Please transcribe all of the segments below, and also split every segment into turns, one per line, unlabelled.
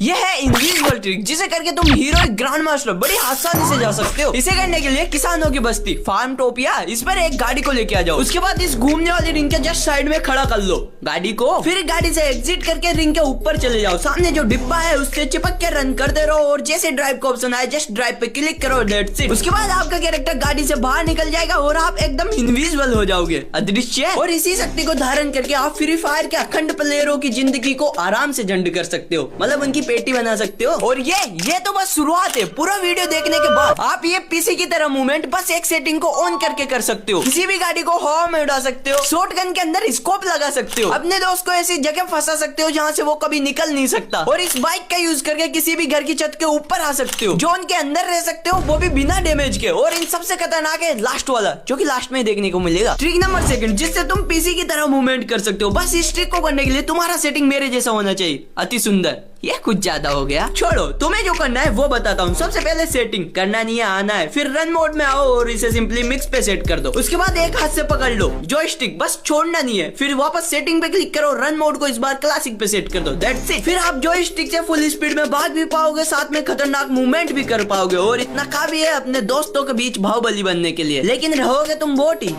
ये है invisible trick, जिसे करके तुम हीरो ग्रैंड मास्टर बड़ी आसानी से जा सकते हो। इसे करने के लिए किसानों की बस्ती फार्म टोपिया, इस पर एक गाड़ी को लेके आ जाओ। उसके बाद इस घूमने वाली रिंग के जस्ट साइड में खड़ा कर लो गाड़ी को। फिर गाड़ी से एग्जिट करके रिंग के ऊपर चले जाओ। सामने जो डिब्बा है उससे चिपक के रन करते रहो और जैसे ड्राइव का ऑप्शन आए जस्ट ड्राइव पे क्लिक करो, दैट्स इट। उसके बाद आपका कैरेक्टर गाड़ी से बाहर निकल जाएगा और आप एकदम इनविजिबल हो जाओगे, अदृश्य। और इसी शक्ति को धारण करके आप फ्री फायर के अखंड प्लेयरों की जिंदगी को आराम से झंड कर सकते हो, मतलब उनकी पेटी बना सकते हो। और ये तो बस शुरुआत है। पूरा वीडियो देखने के बाद आप ये पीसी की तरह मूवमेंट बस एक सेटिंग को ऑन करके कर सकते हो। किसी भी गाड़ी को हवा में उड़ा सकते हो, शॉटगन के अंदर स्कोप लगा सकते हो, अपने दोस्त को ऐसी जगह फंसा सकते हो जहाँ से वो कभी निकल नहीं सकता। और इस बाइक का यूज करके किसी भी घर की छत के ऊपर आ सकते हो, जोन के अंदर रह सकते हो, वो भी बिना डैमेज के। और इन सबसे खतरनाक है लास्ट वाला, जो कि लास्ट में देखने को मिलेगा, ट्रिक नंबर 2, जिससे तुम पीसी की तरह मूवमेंट कर सकते हो। बस इस ट्रिक को करने के लिए तुम्हारा सेटिंग मेरे जैसा होना चाहिए, अति सुंदर। ये कुछ ज्यादा हो गया, छोड़ो। तुम्हें जो करना है वो बताता हूँ। सबसे पहले सेटिंग करना नहीं है, आना है। फिर रन मोड में आओ और इसे सिंपली मिक्स पे सेट कर दो। उसके बाद एक हाथ से पकड़ लो जॉयस्टिक, बस छोड़ना नहीं है। फिर वापस सेटिंग पे क्लिक करो, रन मोड को इस बार क्लासिक पे सेट कर दो, दैट्स इट। फिर आप जॉयस्टिक से फुल स्पीड में भाग भी पाओगे, साथ में खतरनाक मूवमेंट भी कर पाओगे। और इतना काफी है अपने दोस्तों के बीच बाहुबली बनने के लिए, लेकिन रहोगे तुम बोट ही।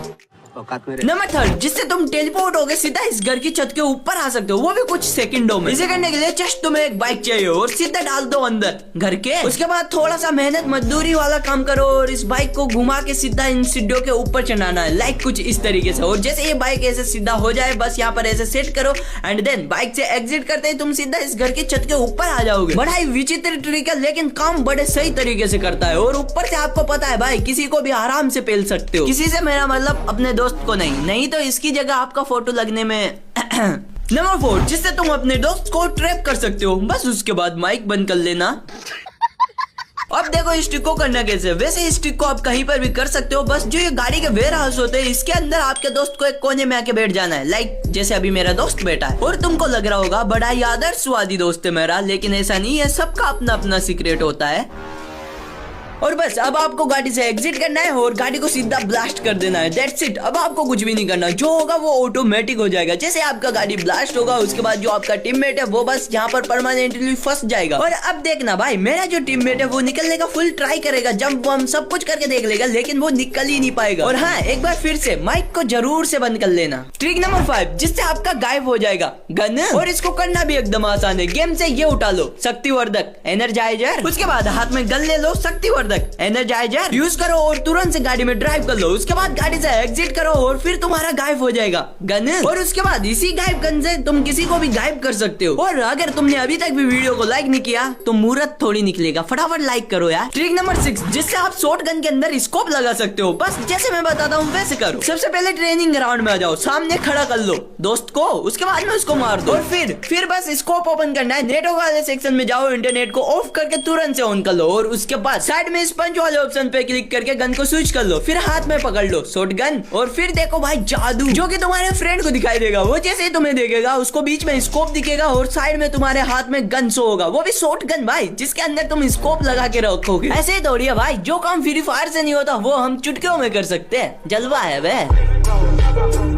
नंबर 3, जिससे तुम टेलीपोर्ट होगे सीधा इस घर की छत के ऊपर आ सकते हो, वो भी कुछ सेकंडों में। इसे करने के लिए जस्ट तुम्हें एक बाइक चाहिए और सीधा डाल दो अंदर घर के। उसके बाद थोड़ा सा मेहनत मजदूरी वाला काम करो और इस बाइक को घुमा के सीधा इन सीढ़ियों के ऊपर चढ़ाना है, लाइक कुछ इस तरीके से। और जैसे ये बाइक ऐसे सीधा हो जाए, बस यहाँ पर ऐसे सेट करो एंड देन बाइक से एग्जिट करते ही तुम सीधा इस घर की छत के ऊपर आ जाओगे। बड़ा ही विचित्र ट्रिक है, लेकिन काम बड़े सही तरीके से करता है। और ऊपर से आपको पता है भाई, किसी को भी आराम से पेल सकते हो। किसी से मेरा मतलब अपने दोस्त को नहीं तो इसकी जगह आपका फोटो लगने में। नंबर 4, जिससे तुम अपने दोस्त को ट्रैप कर सकते हो। बस उसके बाद माइक बंद कर लेना। अब देखो इस ट्रिक को करना कैसे। वैसे इस ट्रिक को आप कहीं पर भी कर सकते हो। बस जो ये गाड़ी के वेयर हाउस होते हैं, इसके अंदर आपके दोस्त को एक कोने में आके बैठ जाना है, लाइक जैसे अभी मेरा दोस्त बैठा है। और तुमको लग रहा होगा बड़ा ही आदर्शवादी दोस्त है मेरा, लेकिन ऐसा नहीं है, सबका अपना अपना सीक्रेट होता है। और बस अब आपको गाड़ी से एग्जिट करना है और गाड़ी को सीधा ब्लास्ट कर देना है, दैट्स इट। अब आपको कुछ भी नहीं करना, जो होगा वो ऑटोमेटिक हो जाएगा। जैसे आपका गाड़ी ब्लास्ट होगा, उसके बाद जो आपका टीममेट है वो बस यहाँ पर परमानेंटली फंस जाएगा। और अब देखना भाई, मेरा जो टीममेट है वो निकलने का फुल ट्राई करेगा, जंप वंप सब कुछ करके देख लेगा, लेकिन वो निकल ही नहीं पाएगा। और हाँ, एक बार फिर से माइक को जरूर से बंद कर लेना। ट्रिक नंबर 5, जिससे आपका गायब हो जाएगा गन। और इसको करना भी एकदम आसान है। गेम से ये उठा लो, शक्तिवर्धक एनर्जाइजर। उसके बाद हाथ में गन ले लो, शक्तिवर्धक एनर्जाइजर यूज करो और तुरंत से गाड़ी में ड्राइव कर लो। उसके बाद गाड़ी से एग्जिट करो और फिर तुम्हारा गायब हो जाएगा गन। और उसके बाद इसी गायब गन से तुम किसी को भी गायब कर सकते हो। और अगर तुमने अभी तक भी वीडियो को लाइक नहीं किया तो मुहूर्त थोड़ी निकलेगा, फटाफट लाइक करो यार। ट्रिक नंबर 6, जिससे आप शॉट गन के अंदर स्कोप लगा सकते हो। बस जैसे मैं बताता हूँ वैसे करो। सबसे पहले ट्रेनिंग ग्राउंड में आ जाओ, सामने खड़ा कर लो दोस्त को, उसके बाद में उसको मार दो। और फिर बस स्कोप ओपन करना है, नेटवर्क वाले सेक्शन में जाओ, इंटरनेट को ऑफ करके तुरंत से ऑन कर लो। और उसके बाद साइड में स्पंज वाले ऑप्शन पे क्लिक करके गन को स्विच कर लो, फिर हाथ में पकड़ लो शॉट गन। और फिर देखो भाई जादू, जो कि तुम्हारे फ्रेंड को दिखाई देगा। वो जैसे ही तुम्हें देखेगा, उसको बीच में स्कोप दिखेगा और साइड में तुम्हारे हाथ में गन शो होगा, वो भी शॉट गन भाई, जिसके अंदर तुम स्कोप लगा के रखोगे। ऐसे ही दौड़िए भाई, जो काम फ्री फायर से नहीं होता वो हम चुटकियों में कर सकते हैं, जलवा है वह।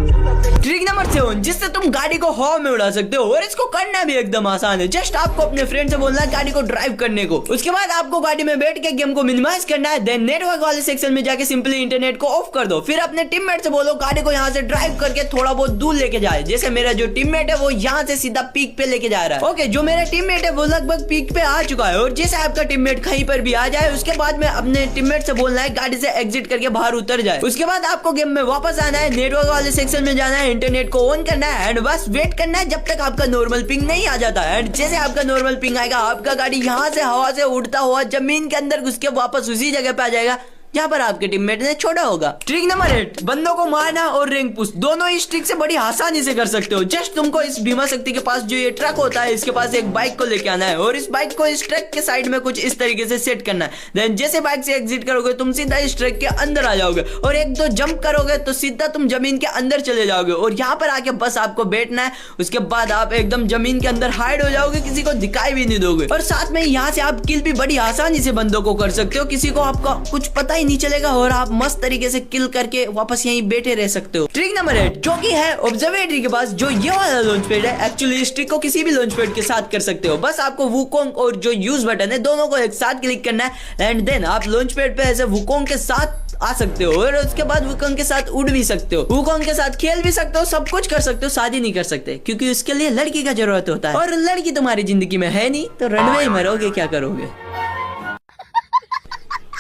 ट्रिक नंबर 7, जिससे तुम गाड़ी को हवा में उड़ा सकते हो। और इसको करना भी एकदम आसान है। जस्ट आपको अपने फ्रेंड से बोलना है गाड़ी को ड्राइव करने को। उसके बाद आपको गाड़ी में बैठ के गेम को मिनिमाइज करना है, देन नेटवर्क वाले सेक्शन में जाके सिंपली इंटरनेट को ऑफ कर दो। फिर अपने टीममेट से बोलो गाड़ी को यहाँ से ड्राइव करके थोड़ा बहुत दूर लेके जाए। जैसे मेरा जो टीममेट है वो यहाँ से सीधा पीक पे लेके जा रहा है। ओके, जो मेरा टीममेट है वो लगभग पीक पे आ चुका है। और जैसे आपका टीममेट कहीं पर भी आ जाए, उसके बाद में अपने टीममेट से बोलना है गाड़ी से एग्जिट करके बाहर उतर जाए। उसके बाद आपको गेम में वापस आना है, नेटवर्क वाले सेक्शन में जाना है, इंटरनेट को ऑन करना है एंड बस वेट करना है जब तक आपका नॉर्मल पिंग नहीं आ जाता। एंड जैसे आपका नॉर्मल पिंग आएगा, आपका गाड़ी यहाँ से हवा से उड़ता हुआ जमीन के अंदर घुस के वापस उसी जगह पे आ जाएगा जहाँ पर आपके टीममेट ने छोड़ा होगा। ट्रिक नंबर 8, बंदों को मारना और रैंक पुश, दोनों इस ट्रिक से बड़ी आसानी से कर सकते हो। जस्ट तुमको इस भीमा शक्ति के पास जो ये ट्रक होता है, इसके पास एक बाइक को लेके आना है और इस बाइक को इस ट्रक के साइड में कुछ इस तरीके से सेट करना है। देन जैसे बाइक से एग्जिट करोगे, तुम सीधा इस ट्रक के अंदर आ जाओगे और एक दो जंप करोगे तो सीधा तुम जमीन के अंदर चले जाओगे। और यहाँ पर आके बस आपको बैठना है। उसके बाद आप एकदम जमीन के अंदर हाइड हो जाओगे, किसी को दिखाई भी नहीं दोगे। और साथ में यहाँ से आप किल भी बड़ी आसानी से बंदों को कर सकते हो, किसी को आपका कुछ पता ही ही नहीं चलेगा और आप मस्त तरीके से किल करके वापस यहीं बैठे रह सकते हो। ट्रिक नंबर 8 जो कि है ऑब्जर्वेटरी के पास जो ये वाला लॉन्च पैड है, एक्चुअली इस ट्रिक को किसी भी लॉन्च पैड के साथ कर सकते हो। बस आपको वुकोंग और जो यूज बटन है दोनों को एक साथ क्लिक करना है एंड देन आप लॉन्च पैड पे ऐसे वुकोंग के साथ आ सकते हो और उसके बाद वुकोंग के साथ उड़ भी सकते हो, वुकोंग के साथ खेल भी सकते हो, सब कुछ कर सकते हो, शादी नहीं कर सकते क्योंकि उसके लिए लड़की का जरूरत होता है और लड़की तुम्हारी जिंदगी में है नहीं तो रनवे ही मरोगे, क्या करोगे।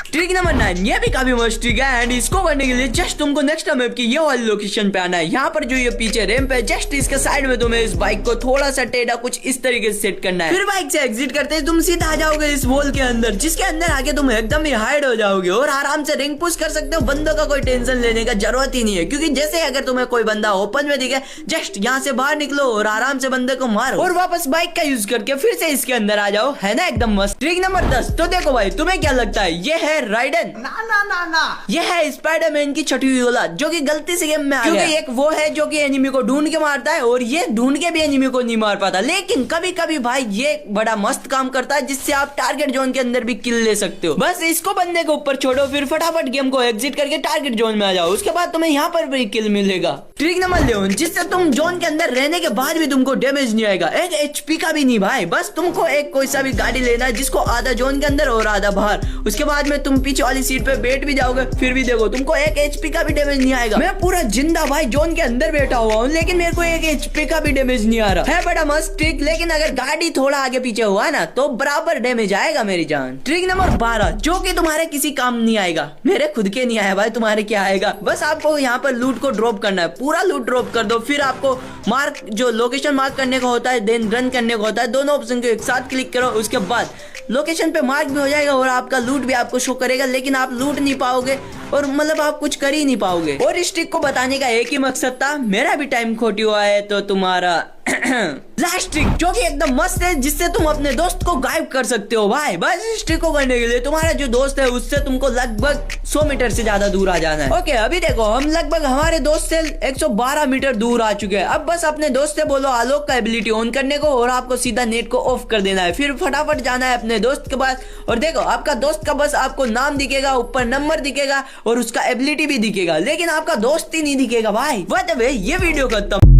ट्रिक नंबर 9 ये भी काफी मस्त ट्रिक है एंड इसको करने के लिए जस्ट तुमको नेक्स्ट मैप की ये वाली लोकेशन पे आना है। यहाँ पर जो ये पीछे रैंप है जस्ट इसके साइड में तुम्हें इस बाइक को थोड़ा सा टेढ़ा कुछ इस तरीके से सेट करना है। फिर बाइक से एग्जिट करते तुम सीधा आ जाओगे इस वॉल के अंदर, जिसके अंदर आके तुम एकदम ही हाइड हो जाओगे और आराम से रिंग पुश कर सकते हो। बंदों का कोई टेंशन लेने का जरूरत ही नहीं है क्योंकि जैसे अगर तुम्हें कोई बंदा ओपन में दिखे जस्ट यहाँ से बाहर निकलो और आराम से बंदे को मारो और वापस बाइक का यूज करके फिर से इसके अंदर आ जाओ, है ना एकदम मस्त। ट्रिक नंबर 10 तो देखो भाई तुम्हें क्या लगता है, ये है राइडन ना ये है स्पाइडरमैन की छठी हुई औलाद जो कि गलती से गेम में आ गया। क्योंकि एक वो है जो कि एनिमी को ढूंढ के मारता है और ये ढूंढ के भी एनिमी को नहीं मार पाता, लेकिन कभी कभी भाई ये बड़ा मस्त काम करता है जिससे आप टारगेट जोन के अंदर भी किल ले सकते हो। बस इसको बंदे के ऊपर छोड़ो फिर फटाफट गेम को एग्जिट करके टारगेट जोन में आ जाओ, उसके बाद तुम्हें यहाँ पर भी किल मिलेगा। ट्रिक नंबर 11 जिससे तुम जोन के अंदर रहने के बाद भी तुमको डैमेज नहीं आएगा, एक HP का भी नहीं भाई। बस तुमको एक कोई सा भी गाड़ी लेना है जिसको आधा जोन के अंदर और आधा बाहर, उसके बाद में तुम पीछे वाली सीट पे बैठ भी जाओगे फिर भी देखो तुमको एक HP का भी डैमेज नहीं आएगा। मैं पूरा जिंदा भाई जोन के अंदर बैठा हुआ हूँ लेकिन मेरे को एक HP का भी डैमेज नहीं आ रहा है। बड़ा मस्त ट्रिक, लेकिन अगर गाड़ी थोड़ा आगे पीछे हुआ ना तो बराबर डैमेज आएगा मेरी जान। ट्रिक नंबर 12 जो कि तुम्हारे किसी काम नहीं आएगा, मेरे खुद के नहीं आया भाई, तुम्हारे क्या आएगा। बस आपको यहाँ पर लूट को ड्रॉप करना है, पूरा लूट ड्रॉप कर दो, फिर आपको मार्क जो लोकेशन मार्क करने का होता है देन रन करने का होता है, दोनों ऑप्शन को एक साथ क्लिक करो, उसके बाद लोकेशन पे मार्क भी हो जाएगा और आपका लूट भी आपको शो करेगा, लेकिन आप लूट नहीं पाओगे और मतलब आप कुछ कर ही नहीं पाओगे। और इस ट्रिक को बताने का एक ही मकसद था, मेरा भी टाइम खोटी हुआ है तो तुम्हारा लास्ट ट्रिक जो कि एकदम मस्त है जिससे तुम अपने दोस्त को गायब कर सकते हो भाई। बस इस ट्रिक को करने के लिए तुम्हारा जो दोस्त है उससे तुमको लगभग 100 मीटर से ज्यादा दूर आ जाना है। ओके अभी देखो हम लगभग हमारे दोस्त से 112 मीटर दूर आ चुके हैं। अब बस अपने दोस्त से बोलो आलोक का एबिलिटी ऑन करने को और आपको सीधा नेट को ऑफ कर देना है, फिर फटाफट जाना है अपने दोस्त के पास और देखो आपका दोस्त का बस आपको नाम दिखेगा, ऊपर नंबर दिखेगा और उसका एबिलिटी भी दिखेगा, लेकिन आपका दोस्त ही नहीं दिखेगा भाई। ये वीडियो खत्म।